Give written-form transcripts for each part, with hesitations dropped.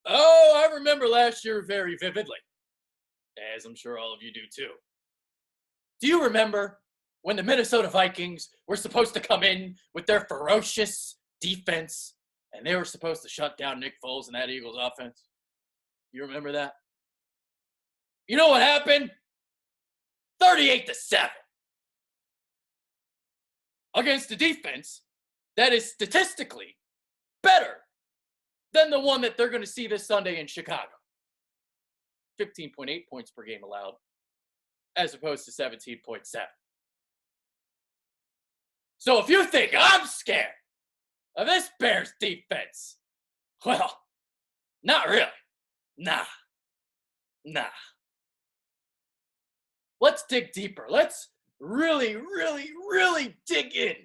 Oh, I remember last year very vividly, as I'm sure all of you do too. Do you remember when the Minnesota Vikings were supposed to come in with their ferocious defense and they were supposed to shut down Nick Foles and that Eagles offense? You remember that? You know what happened? 38-7 against a defense that is statistically better than the one that they're going to see this Sunday in Chicago. 15.8 points per game allowed as opposed to 17.7. So if you think I'm scared of this Bears defense, well, not really. Nah. Let's dig deeper. Let's really, really, really dig in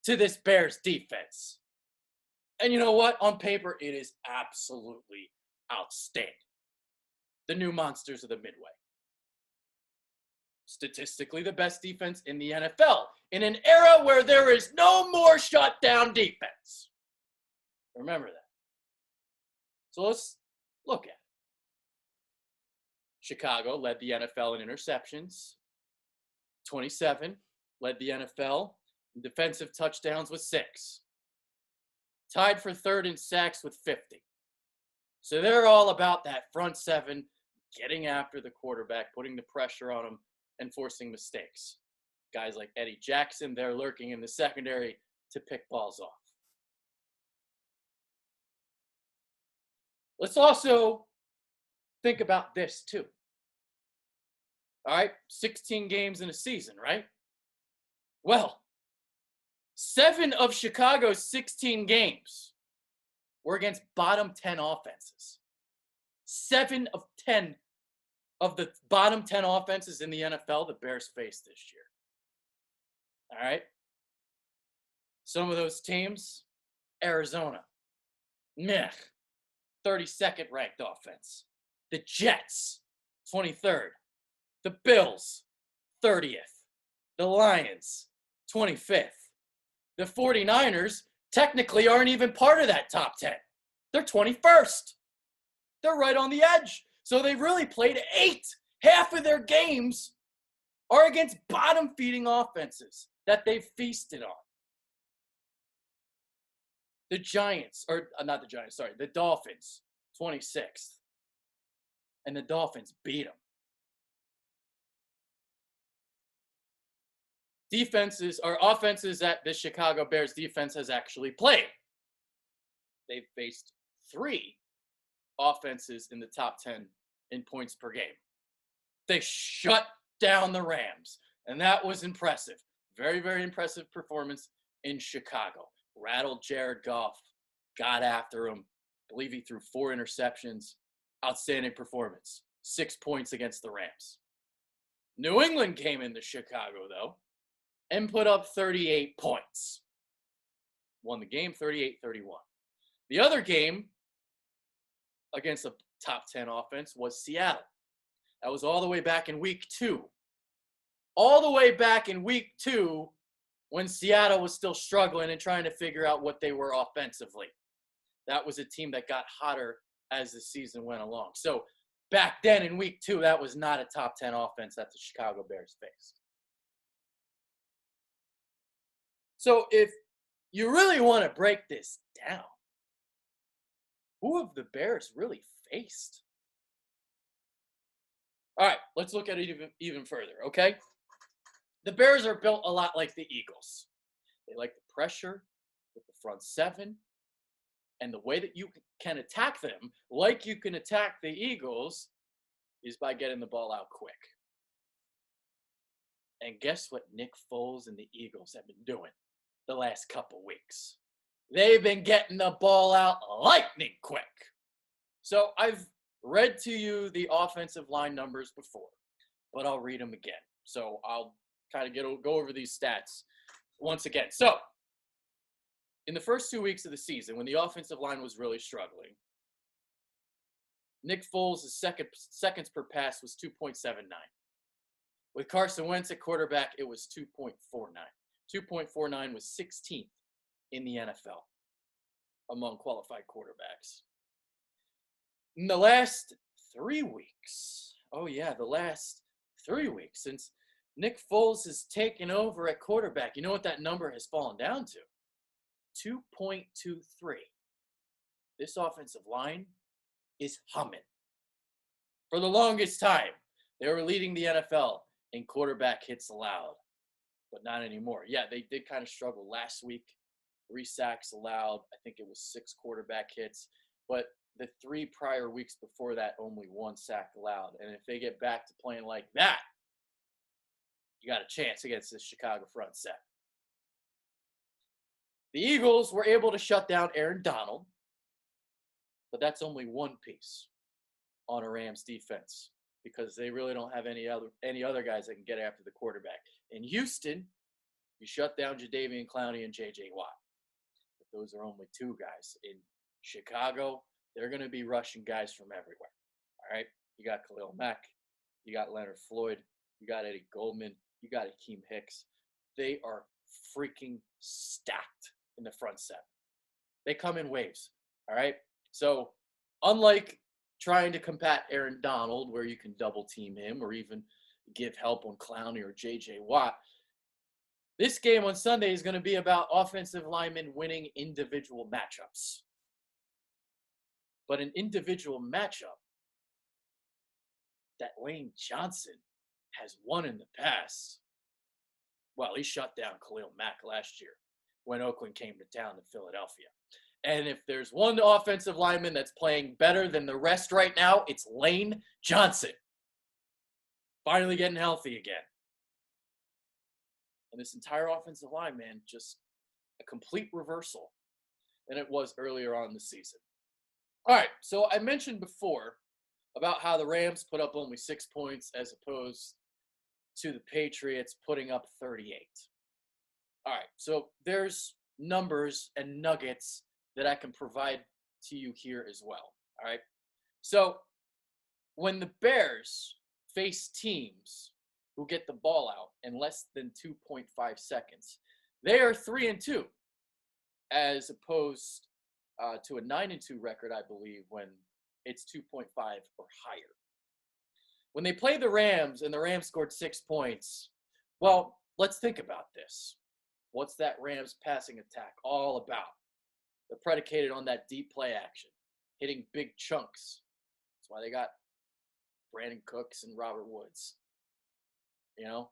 to this Bears defense. And you know what? On paper, it is absolutely outstanding. The new monsters of the Midway. Statistically, the best defense in the NFL in an era where there is no more shutdown defense. Remember that. So let's look at it. Chicago led the NFL in interceptions. 27 led the NFL in defensive touchdowns with 6. Tied for third in sacks with 50. So they're all about that front 7, getting after the quarterback, putting the pressure on him, and forcing mistakes. Guys like Eddie Jackson, they're lurking in the secondary to pick balls off. Let's also think about this too. All right, 16 games in a season, right? Well, 7 of Chicago's 16 games were against bottom 10 offenses. 7 of 10 of the bottom 10 offenses in the NFL the Bears faced this year. All right? Some of those teams, Arizona, meh, 32nd ranked offense. The Jets, 23rd. The Bills, 30th. The Lions, 25th. The 49ers technically aren't even part of that top 10. They're 21st. They're right on the edge. So they've really played 8. Half of their games are against bottom-feeding offenses that they've feasted on. The Giants, or not the Giants, sorry, the Dolphins, 26th. And the Dolphins beat them. Defenses or offenses that the Chicago Bears defense has actually played. They've faced 3 offenses in the top 10 in points per game. They shut down the Rams, and that was impressive. Very, very impressive performance in Chicago. Rattled Jared Goff, got after him. I believe he threw 4 interceptions. Outstanding performance. 6 points against the Rams. New England came into Chicago, though, and put up 38 points. Won the game 38-31. The other game against a top 10 offense was Seattle. That was all the way back in week 2. All the way back in week 2 when Seattle was still struggling and trying to figure out what they were offensively. That was a team that got hotter as the season went along. So back then in week 2, that was not a top 10 offense that the Chicago Bears faced. So if you really want to break this down, who have the Bears really faced? All right, let's look at it even further, okay? The Bears are built a lot like the Eagles. They like the pressure with the front 7. And the way that you can attack them, like you can attack the Eagles, is by getting the ball out quick. And guess what Nick Foles and the Eagles have been doing the last couple weeks? They've been getting the ball out lightning quick. So I've read to you the offensive line numbers before, but I'll read them again. So I'll kind of go over these stats once again. So in the first 2 weeks of the season, when the offensive line was really struggling, Nick Foles' seconds per pass was 2.79. With Carson Wentz at quarterback, it was 2.49. 2.49 was 16th in the NFL among qualified quarterbacks. In the last 3 weeks, oh yeah, the last 3 weeks since Nick Foles has taken over at quarterback, you know what that number has fallen down to? 2.23. This offensive line is humming. For the longest time, they were leading the NFL in quarterback hits allowed, but not anymore. Yeah, they did kind of struggle last week. 3 sacks allowed. I think it was 6 quarterback hits. But the 3 prior weeks before that, only 1 sack allowed. And if they get back to playing like that, you got a chance against this Chicago front set. The Eagles were able to shut down Aaron Donald, but that's only one piece on a Rams defense because they really don't have any other guys that can get after the quarterback. In Houston, you shut down Jadeveon Clowney and J.J. Watt. But those are only 2 guys. In Chicago, they're going to be rushing guys from everywhere. All right? You got Khalil Mack. You got Leonard Floyd. You got Eddie Goldman. You got Akeem Hicks. They are freaking stacked in the front set. They come in waves. All right? So, unlike trying to combat Aaron Donald, where you can double team him or even give help on Clowney or J.J. Watt, this game on Sunday is going to be about offensive linemen winning individual matchups. But an individual matchup that Lane Johnson has won in the past, well, he shut down Khalil Mack last year when Oakland came to town to Philadelphia. And if there's one offensive lineman that's playing better than the rest right now, it's Lane Johnson. Finally getting healthy again. And this entire offensive line, man, just a complete reversal than it was earlier on in the season. All right, so I mentioned before about how the Rams put up only 6 points as opposed to the Patriots putting up 38. All right, so there's numbers and nuggets that I can provide to you here as well. All right, so when the Bears face teams who get the ball out in less than 2.5 seconds, they are 3-2, as opposed to a 9-2 record, I believe, when it's 2.5 or higher. When they played the Rams and the Rams scored 6 points, well, let's think about this. What's that Rams passing attack all about? They're predicated on that deep play action, hitting big chunks. That's why they got Brandon Cooks and Robert Woods. You know,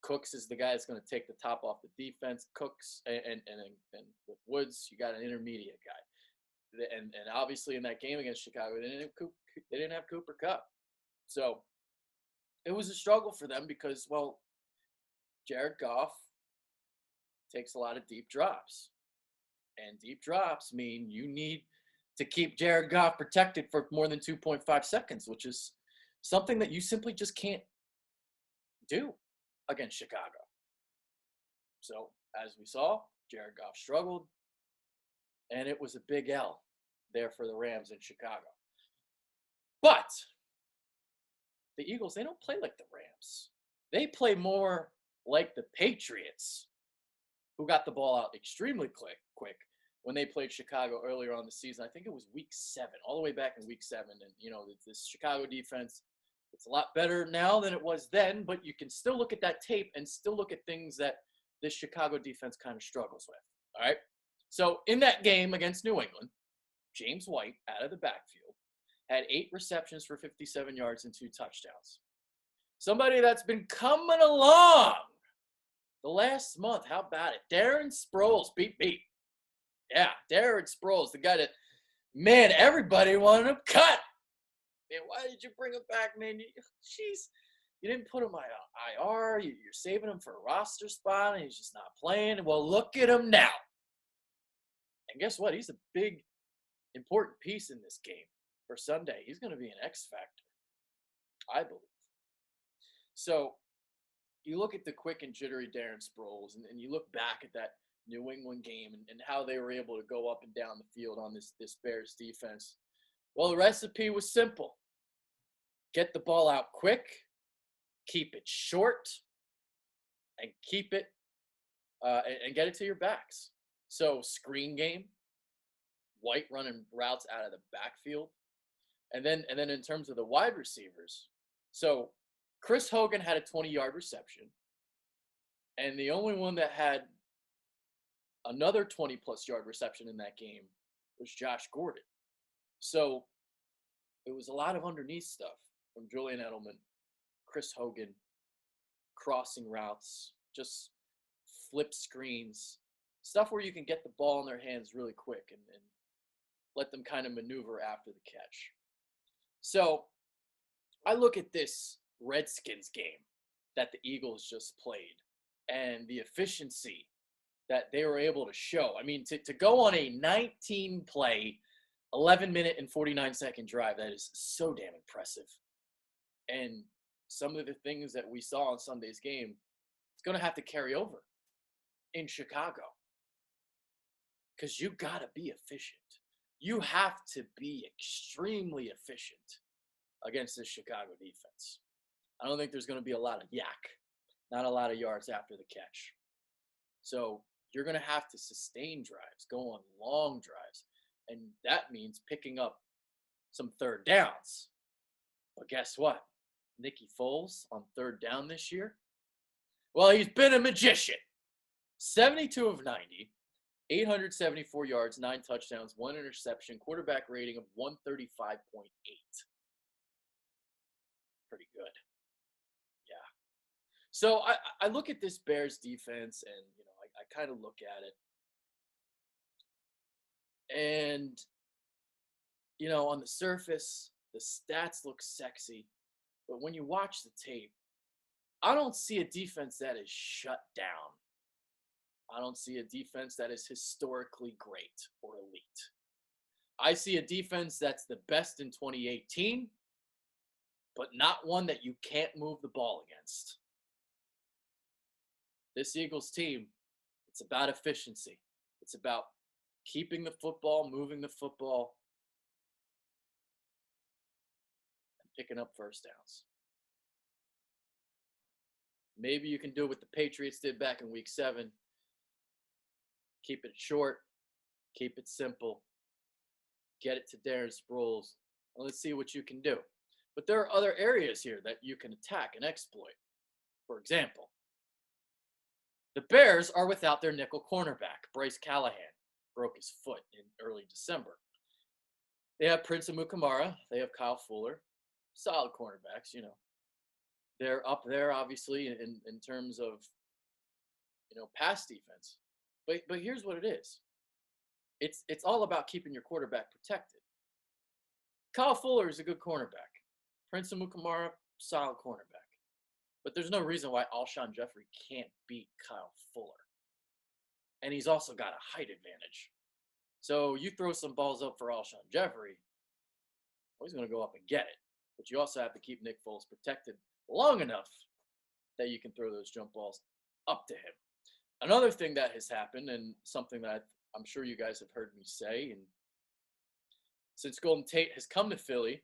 Cooks is the guy that's going to take the top off the defense. Cooks and with Woods, you got an intermediate guy. And obviously in that game against Chicago, they didn't have Cooper Kupp. So it was a struggle for them because, well, Jared Goff takes a lot of deep drops. And deep drops mean you need to keep Jared Goff protected for more than 2.5 seconds, which is something that you simply just can't do against Chicago. So, as we saw, Jared Goff struggled, and it was a big L there for the Rams in Chicago. But the Eagles, they don't play like the Rams. They play more like the Patriots, who got the ball out extremely quick when they played Chicago earlier on the season. I think it was week 7, all the way back in week 7. And, you know, this Chicago defense, it's a lot better now than it was then, but you can still look at that tape and still look at things that this Chicago defense kind of struggles with. All right. So in that game against New England, James White, out of the backfield, had 8 receptions for 57 yards and 2 touchdowns. Somebody that's been coming along the last month. How about it? Darren Sproles, beep. Yeah, Darren Sproles, the guy that, man, everybody wanted him cut. Man, why did you bring him back, man? Jeez, you didn't put him on IR. You're saving him for a roster spot, and he's just not playing. Well, look at him now. And guess what? He's a big, important piece in this game for Sunday. He's going to be an X factor, I believe. So you look at the quick and jittery Darren Sproles, and you look back at that New England game and how they were able to go up and down the field on this Bears defense. Well, the recipe was simple. Get the ball out quick, keep it short, and keep it and get it to your backs. So screen game, White running routes out of the backfield, And then in terms of the wide receivers, so Chris Hogan had a 20-yard reception, and the only one that had another 20-plus yard reception in that game was Josh Gordon. So it was a lot of underneath stuff from Julian Edelman, Chris Hogan, crossing routes, just flip screens, stuff where you can get the ball in their hands really quick and let them kind of maneuver after the catch. So I look at this Redskins game that the Eagles just played and the efficiency that they were able to show. I mean, to go on a 19-play, 11-minute and 49-second drive, that is so damn impressive. And some of the things that we saw in Sunday's game, it's going to have to carry over in Chicago. Because you got to be efficient. You have to be extremely efficient against this Chicago defense. I don't think there's going to be a lot of yak, not a lot of yards after the catch. So you're going to have to sustain drives, go on long drives, and that means picking up some third downs. But guess what? Nicky Foles on third down this year? Well, he's been a magician. 72 of 90, 874 yards, 9 touchdowns, 1 interception, quarterback rating of 135.8. Pretty good. Yeah. So I look at this Bears defense and, I kind of look at it. And, on the surface, the stats look sexy. But when you watch the tape, I don't see a defense that is shut down. I don't see a defense that is historically great or elite. I see a defense that's the best in 2018, but not one that you can't move the ball against. This Eagles team, it's about efficiency. It's about keeping the football, moving the football, and picking up first downs. Maybe you can do what the Patriots did back in Week 7. Keep it short. Keep it simple. Get it to Darren Sproles. And let's see what you can do. But there are other areas here that you can attack and exploit. For example, the Bears are without their nickel cornerback. Bryce Callahan broke his foot in early December. They have Prince Amukamara. They have Kyle Fuller. Solid cornerbacks, They're up there, obviously, in terms of, pass defense. But here's what it is. It's all about keeping your quarterback protected. Kyle Fuller is a good cornerback. Prince Amukamara, solid cornerback. But there's no reason why Alshon Jeffrey can't beat Kyle Fuller. And he's also got a height advantage. So you throw some balls up for Alshon Jeffrey, well, he's going to go up and get it. But you also have to keep Nick Foles protected long enough that you can throw those jump balls up to him. Another thing that has happened, and something that I'm sure you guys have heard me say, and since Golden Tate has come to Philly,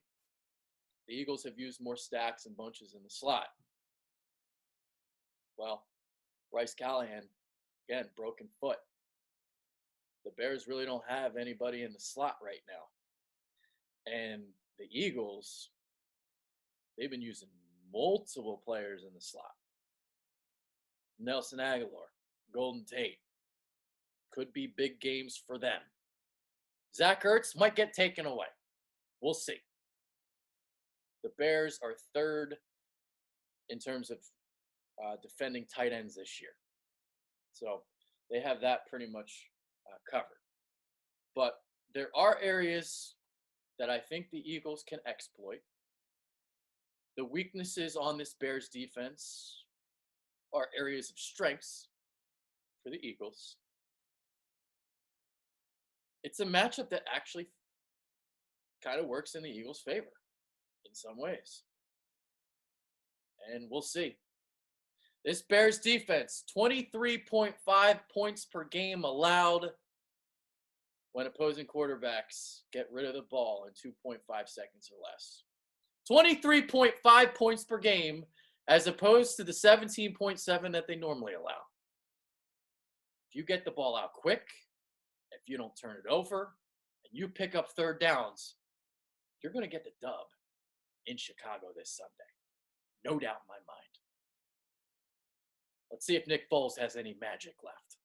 the Eagles have used more stacks and bunches in the slot. Well, Bryce Callahan, again, broken foot. The Bears really don't have anybody in the slot right now. And the Eagles, they've been using multiple players in the slot. Nelson Aguilar, Golden Tate. Could be big games for them. Zach Ertz might get taken away. We'll see. The Bears are third in terms of defending tight ends this year. So they have that pretty much covered. But there are areas that I think the Eagles can exploit. The weaknesses on this Bears defense are areas of strengths for the Eagles. It's a matchup that actually kind of works in the Eagles' favor in some ways. And we'll see. This Bears defense, 23.5 points per game allowed when opposing quarterbacks get rid of the ball in 2.5 seconds or less. 23.5 points per game as opposed to the 17.7 that they normally allow. If you get the ball out quick, if you don't turn it over, and you pick up third downs, You're going to get the dub in Chicago this Sunday. No doubt in my mind. Let's see if Nick Foles has any magic left.